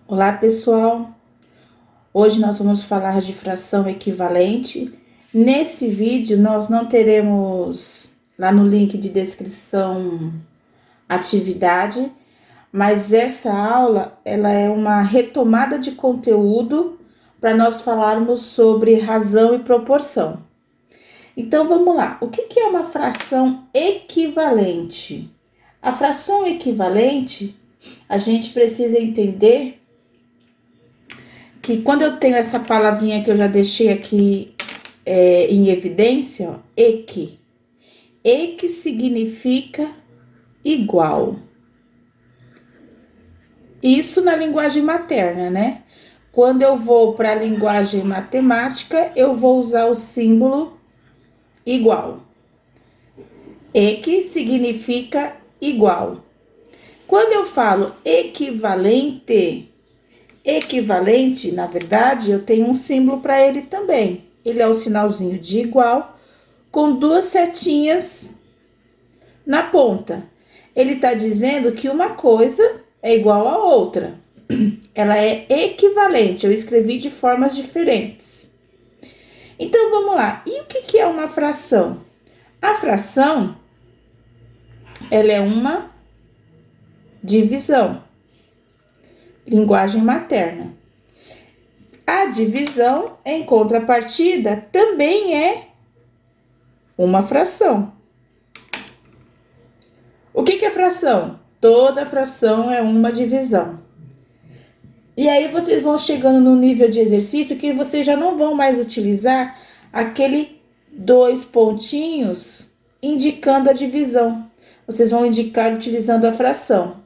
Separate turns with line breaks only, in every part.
Olá, pessoal! Hoje nós vamos falar de fração equivalente. Nesse vídeo, nós não teremos lá no link de descrição atividade, mas essa aula ela é uma retomada de conteúdo para nós falarmos sobre razão e proporção. Então, vamos lá. O que é uma fração equivalente? A fração equivalente, a gente precisa entender que quando eu tenho essa palavrinha que eu já deixei aqui em evidência, ó, equi. Equi significa igual. Isso na linguagem materna, né? Quando eu vou para a linguagem matemática, eu vou usar o símbolo igual. Equi significa igual. Quando eu falo equivalente, na verdade, eu tenho um símbolo para ele também. Ele é o sinalzinho de igual, com duas setinhas na ponta. Ele está dizendo que uma coisa é igual a outra. Ela é equivalente, eu escrevi de formas diferentes. Então, vamos lá. E o que é uma fração? A fração, ela é uma divisão. Linguagem materna. A divisão, em contrapartida, também é uma fração. O que é fração? Toda fração é uma divisão. E aí vocês vão chegando no nível de exercício que vocês já não vão mais utilizar aquele dois pontinhos indicando a divisão. Vocês vão indicar utilizando a fração.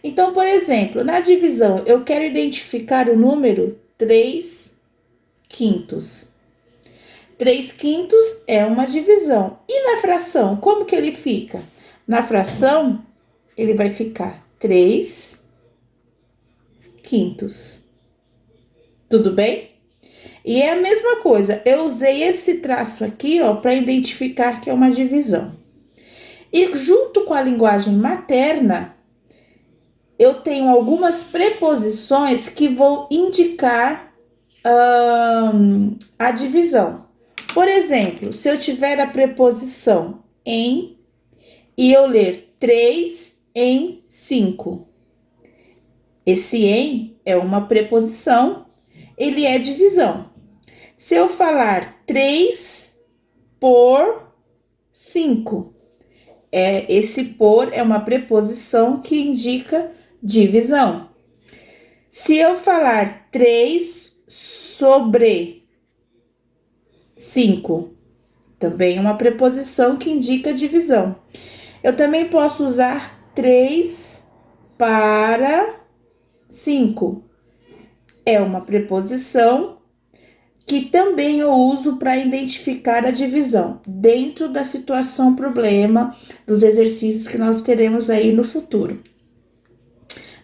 Então, por exemplo, na divisão, eu quero identificar o número 3 quintos. 3 quintos é uma divisão. E na fração, como que ele fica? Na fração, ele vai ficar 3 quintos. Tudo bem? E é a mesma coisa, eu usei esse traço aqui, ó, para identificar que é uma divisão. E junto com a linguagem materna, eu tenho algumas preposições que vão indicar a divisão. Por exemplo, se eu tiver a preposição em e eu ler 3 em 5. Esse em é uma preposição, ele é divisão. Se eu falar 3 por 5, esse por é uma preposição que indica divisão. Se eu falar 3 sobre 5, também é uma preposição que indica divisão. Eu também posso usar 3 para 5. É uma preposição que também eu uso para identificar a divisão, dentro da situação problema dos exercícios que nós teremos aí no futuro.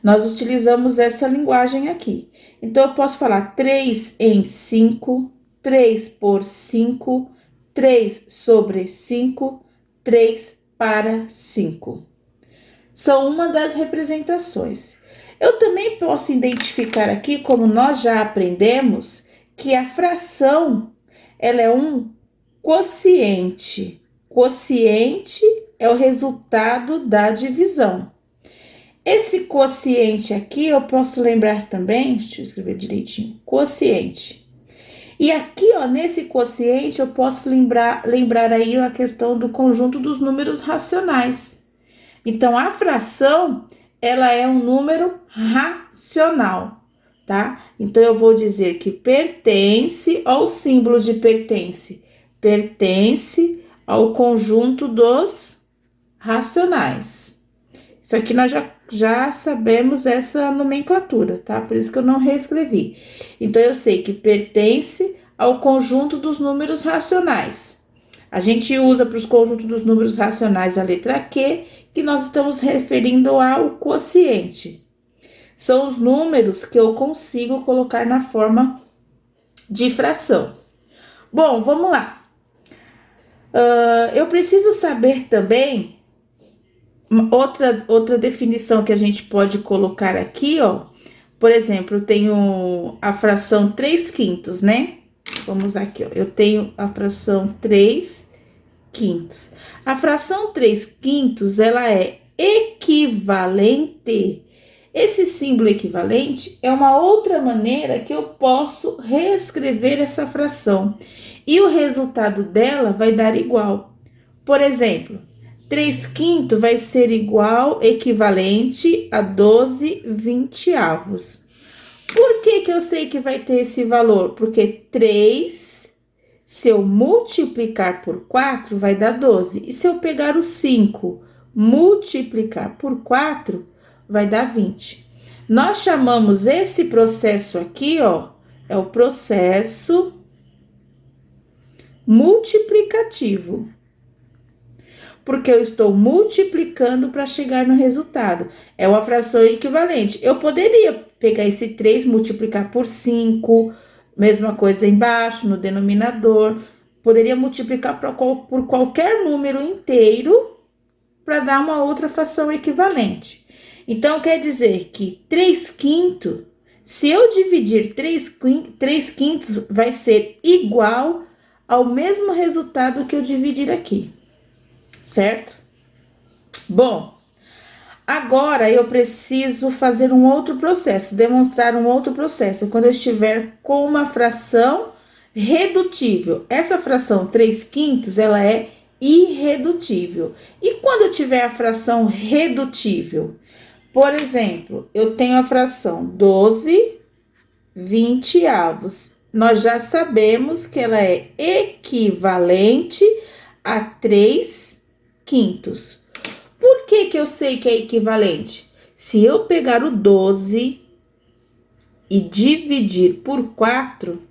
Nós utilizamos essa linguagem aqui. Então, eu posso falar 3 em 5, 3 por 5, 3 sobre 5, 3 para 5. São uma das representações. Eu também posso identificar aqui, como nós já aprendemos, que a fração, ela é um quociente. Quociente é o resultado da divisão. Esse quociente aqui, eu posso lembrar também, deixa eu escrever direitinho, quociente. E aqui, ó, nesse quociente, eu posso lembrar aí a questão do conjunto dos números racionais. Então, a fração, ela é um número racional, tá? Então, eu vou dizer que pertence ao símbolo de pertence. Pertence ao conjunto dos racionais. Isso aqui nós já sabemos essa nomenclatura, tá? Por isso que eu não reescrevi. Então, eu sei que pertence ao conjunto dos números racionais. A gente usa para os conjuntos dos números racionais a letra Q, que nós estamos referindo ao quociente. São os números que eu consigo colocar na forma de fração. Bom, vamos lá. Eu preciso saber também outra definição que a gente pode colocar aqui, ó. Por exemplo, eu tenho a fração 3/5, né? Vamos aqui, ó. Eu tenho a fração 3/5. A fração 3/5, ela é equivalente. Esse símbolo equivalente é uma outra maneira que eu posso reescrever essa fração. E o resultado dela vai dar igual. Por exemplo, 3/5 vai ser igual, equivalente a 12/20. Por que que eu sei que vai ter esse valor? Porque 3, se eu multiplicar por 4, vai dar 12. E se eu pegar o 5, multiplicar por 4, vai dar 20. Nós chamamos esse processo aqui, ó, é o processo multiplicativo. Porque eu estou multiplicando para chegar no resultado. É uma fração equivalente. Eu poderia pegar esse 3, multiplicar por 5, mesma coisa embaixo, no denominador. Poderia multiplicar por qualquer número inteiro para dar uma outra fração equivalente. Então, quer dizer que 3/5, se eu dividir 3/5, vai ser igual ao mesmo resultado que eu dividir aqui. Certo? Bom, agora eu preciso fazer um outro processo, demonstrar um outro processo, quando eu estiver com uma fração redutível. Essa fração 3/5, ela é irredutível. E quando eu tiver a fração redutível? Por exemplo, eu tenho a fração 12/20. Nós já sabemos que ela é equivalente a 3/5. Por que que eu sei que é equivalente? Se eu pegar o 12 e dividir por 4,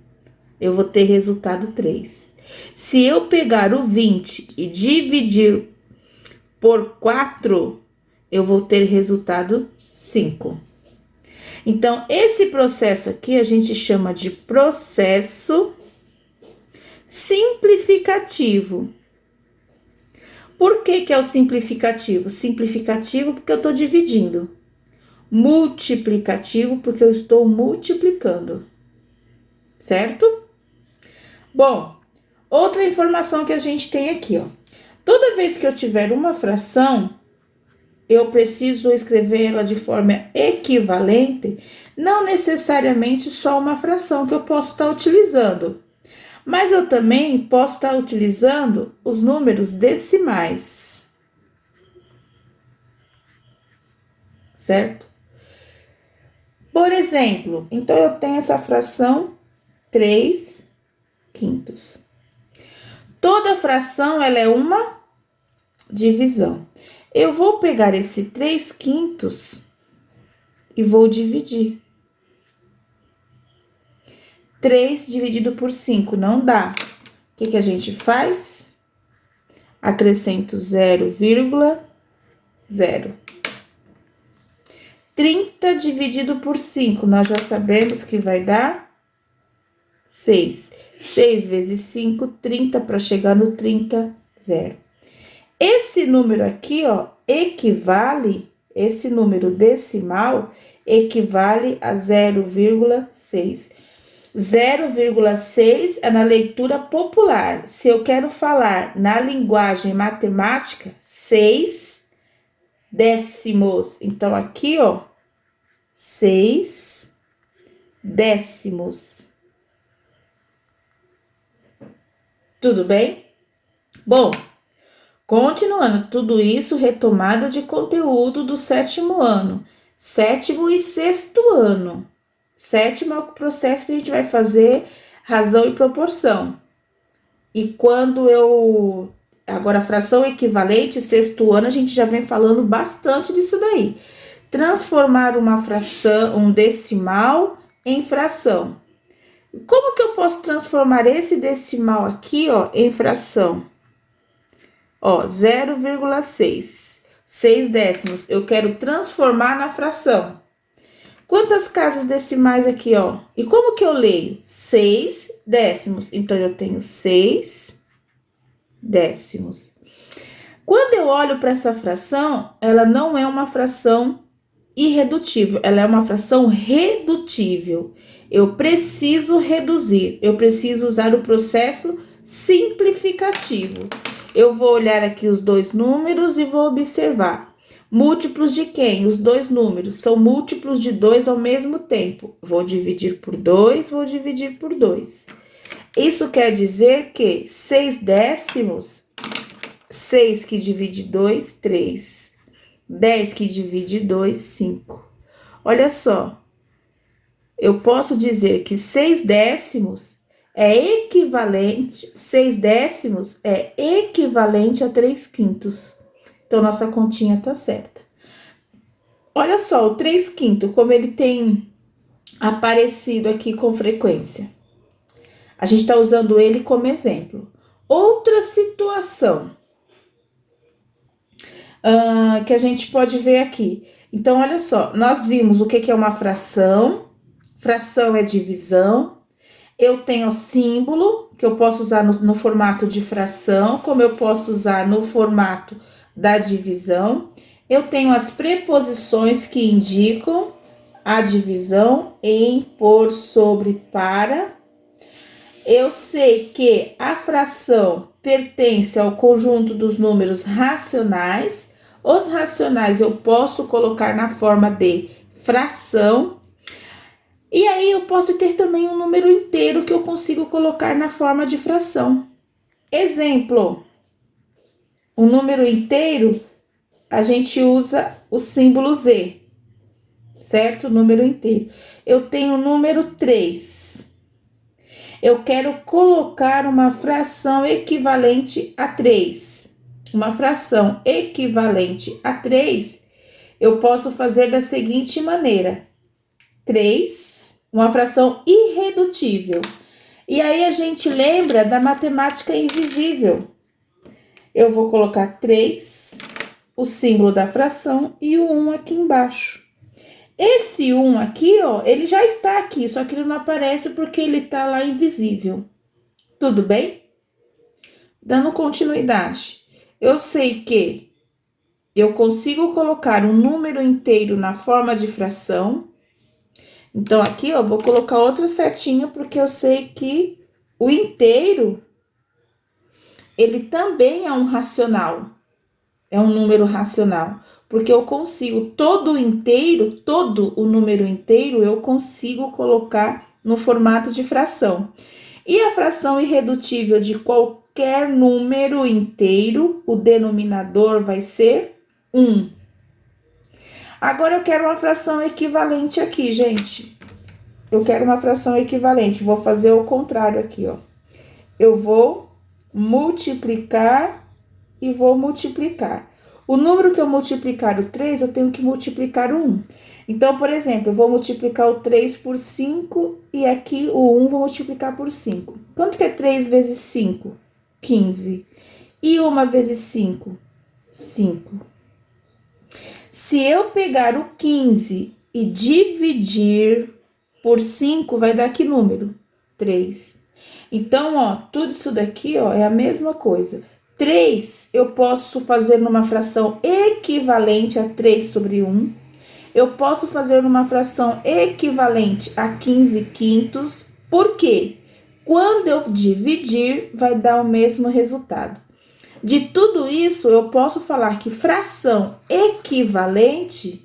eu vou ter resultado 3. Se eu pegar o 20 e dividir por 4, eu vou ter resultado 5. Então, esse processo aqui a gente chama de processo simplificativo. Por que que é o simplificativo? Simplificativo porque eu estou dividindo. Multiplicativo porque eu estou multiplicando. Certo? Bom, outra informação que a gente tem aqui, ó. Toda vez que eu tiver uma fração, eu preciso escrever ela de forma equivalente, não necessariamente só uma fração que eu posso estar utilizando. Mas eu também posso estar utilizando os números decimais. Certo? Por exemplo, então eu tenho essa fração 3/5. Toda fração, ela é uma divisão. Eu vou pegar esse 3/5 e vou dividir. 3 dividido por 5 não dá. O que que a gente faz? Acrescento 0,0. 30 dividido por 5, nós já sabemos que vai dar 6. 6 vezes 5, 30, para chegar no 30, 0. Esse número aqui, ó, equivale, esse número decimal equivale a 0,6. 0,6 é na leitura popular. Se eu quero falar na linguagem matemática, 6 décimos. Então, aqui, ó, 6 décimos. Tudo bem? Bom, continuando, tudo isso retomada de conteúdo do 7º ano. 7º e 6º ano. 7º é o processo que a gente vai fazer razão e proporção. E quando eu... Agora, fração equivalente, 6º ano, a gente já vem falando bastante disso daí. Transformar uma fração, um decimal em fração. Como que eu posso transformar esse decimal aqui, ó, em fração? Ó, 0,6. 6 décimos. Eu quero transformar na fração. Quantas casas decimais aqui, ó? E como que eu leio? 6 décimos. Então, eu tenho 6 décimos. Quando eu olho para essa fração, ela não é uma fração irredutível, ela é uma fração redutível. Eu preciso reduzir, eu preciso usar o processo simplificativo. Eu vou olhar aqui os dois números e vou observar. Múltiplos de quem? Os dois números são múltiplos de 2 ao mesmo tempo. Vou dividir por 2, vou dividir por 2. Isso quer dizer que 6 décimos, 6 que divide 2, 3. 10 que divide 2, 5. Olha só, eu posso dizer que 6 décimos é equivalente, 6 décimos é equivalente a 3 quintos. Então, nossa continha tá certa. Olha só, o 3 quintos, como ele tem aparecido aqui com frequência. A gente tá usando ele como exemplo. Outra situação que a gente pode ver aqui. Então, olha só, nós vimos o que é uma fração. Fração é divisão. Eu tenho símbolo, que eu posso usar no formato de fração, como eu posso usar no formato da divisão. Eu tenho as preposições que indicam a divisão: em, por, sobre, para. Eu sei que a fração pertence ao conjunto dos números racionais. Os racionais eu posso colocar na forma de fração. E aí, eu posso ter também um número inteiro que eu consigo colocar na forma de fração. Exemplo, um número inteiro, a gente usa o símbolo Z, certo? Número inteiro. Eu tenho o número 3. Eu quero colocar uma fração equivalente a 3. Uma fração equivalente a 3, eu posso fazer da seguinte maneira: 3, uma fração irredutível. E aí a gente lembra da matemática invisível. Eu vou colocar 3, o símbolo da fração e o 1 aqui embaixo. Esse 1 aqui, ó, ele já está aqui, só que ele não aparece porque ele tá lá invisível. Tudo bem? Dando continuidade. Eu sei que eu consigo colocar um número inteiro na forma de fração. Então, aqui, ó, vou colocar outra setinha, porque eu sei que o inteiro, ele também é um racional. É um número racional. Porque eu consigo todo o número inteiro, eu consigo colocar no formato de fração. E a fração irredutível de qualquer número inteiro, o denominador vai ser 1. Agora, eu quero uma fração equivalente aqui, gente. Eu quero uma fração equivalente. Vou fazer o contrário aqui, ó. Eu vou multiplicar e vou multiplicar. O número que eu multiplicar o 3, eu tenho que multiplicar o 1. Então, por exemplo, eu vou multiplicar o 3 por 5 e aqui o 1 vou multiplicar por 5. Quanto que é 3 vezes 5? 15. E 1 vezes 5? 5. Se eu pegar o 15 e dividir por 5, vai dar que número? 3. Então, ó, tudo isso daqui, ó, é a mesma coisa. 3, eu posso fazer numa fração equivalente a 3 sobre 1. Eu posso fazer numa fração equivalente a 15 quintos. Por quê? Quando eu dividir, vai dar o mesmo resultado. De tudo isso, eu posso falar que fração equivalente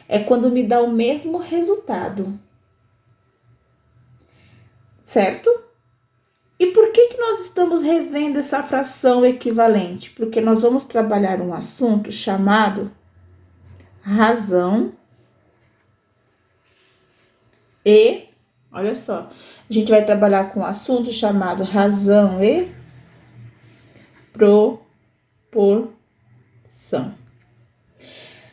é quando me dá o mesmo resultado. Certo? E por que nós estamos revendo essa fração equivalente? Porque nós vamos trabalhar um assunto chamado razão e, olha só, a gente vai trabalhar com um assunto chamado razão e proporção.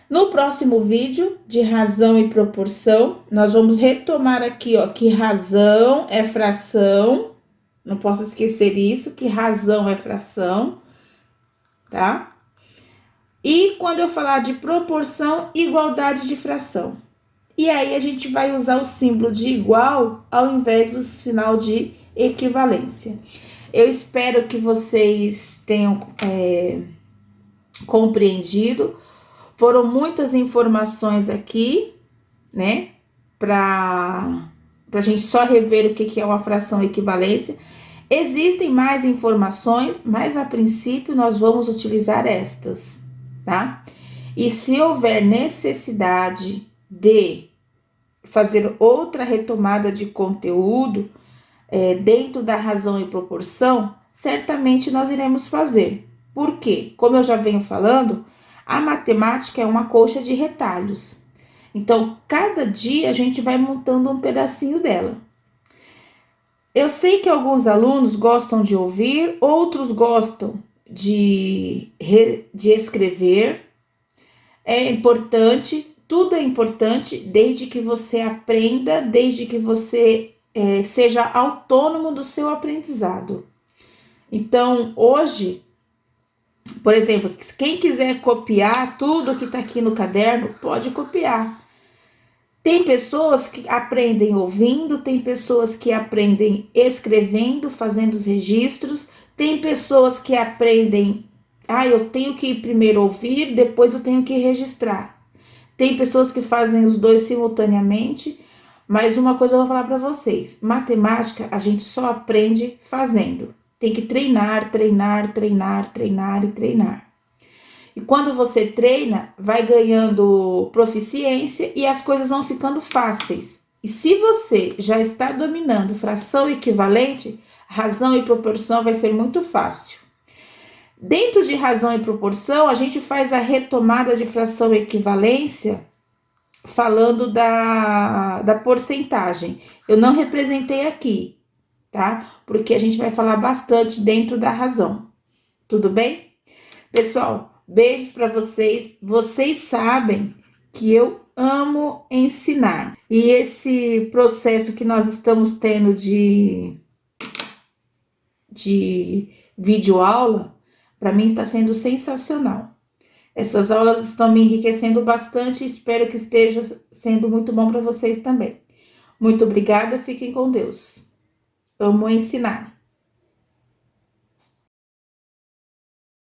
No próximo vídeo de razão e proporção, nós vamos retomar aqui, ó, que razão é fração. Não posso esquecer isso, que razão é fração, tá? E quando eu falar de proporção, igualdade de fração. E aí, a gente vai usar o símbolo de igual ao invés do sinal de equivalência. Eu espero que vocês tenham compreendido. Foram muitas informações aqui, né? Para a gente só rever o que é uma fração e equivalência. Existem mais informações, mas a princípio nós vamos utilizar estas, tá? E se houver necessidade de fazer outra retomada de conteúdo dentro da razão e proporção, certamente nós iremos fazer. Por quê? Como eu já venho falando, a matemática é uma colcha de retalhos. Então, cada dia a gente vai montando um pedacinho dela. Eu sei que alguns alunos gostam de ouvir, outros gostam de escrever. É importante, tudo é importante, desde que você aprenda, desde que você seja autônomo do seu aprendizado. Então, hoje, por exemplo, quem quiser copiar tudo que está aqui no caderno, pode copiar. Tem pessoas que aprendem ouvindo, tem pessoas que aprendem escrevendo, fazendo os registros, tem pessoas que aprendem, eu tenho que primeiro ouvir, depois eu tenho que registrar. Tem pessoas que fazem os dois simultaneamente, mas uma coisa eu vou falar para vocês, matemática a gente só aprende fazendo. Tem que treinar, treinar, treinar, treinar e treinar. E quando você treina, vai ganhando proficiência e as coisas vão ficando fáceis. E se você já está dominando fração equivalente, razão e proporção vai ser muito fácil. Dentro de razão e proporção, a gente faz a retomada de fração e equivalência falando da porcentagem. Eu não representei aqui, tá? Porque a gente vai falar bastante dentro da razão. Tudo bem? Pessoal, beijos para vocês. Vocês sabem que eu amo ensinar. E esse processo que nós estamos tendo de videoaula, para mim está sendo sensacional. Essas aulas estão me enriquecendo bastante e espero que esteja sendo muito bom para vocês também. Muito obrigada, fiquem com Deus. Amo ensinar.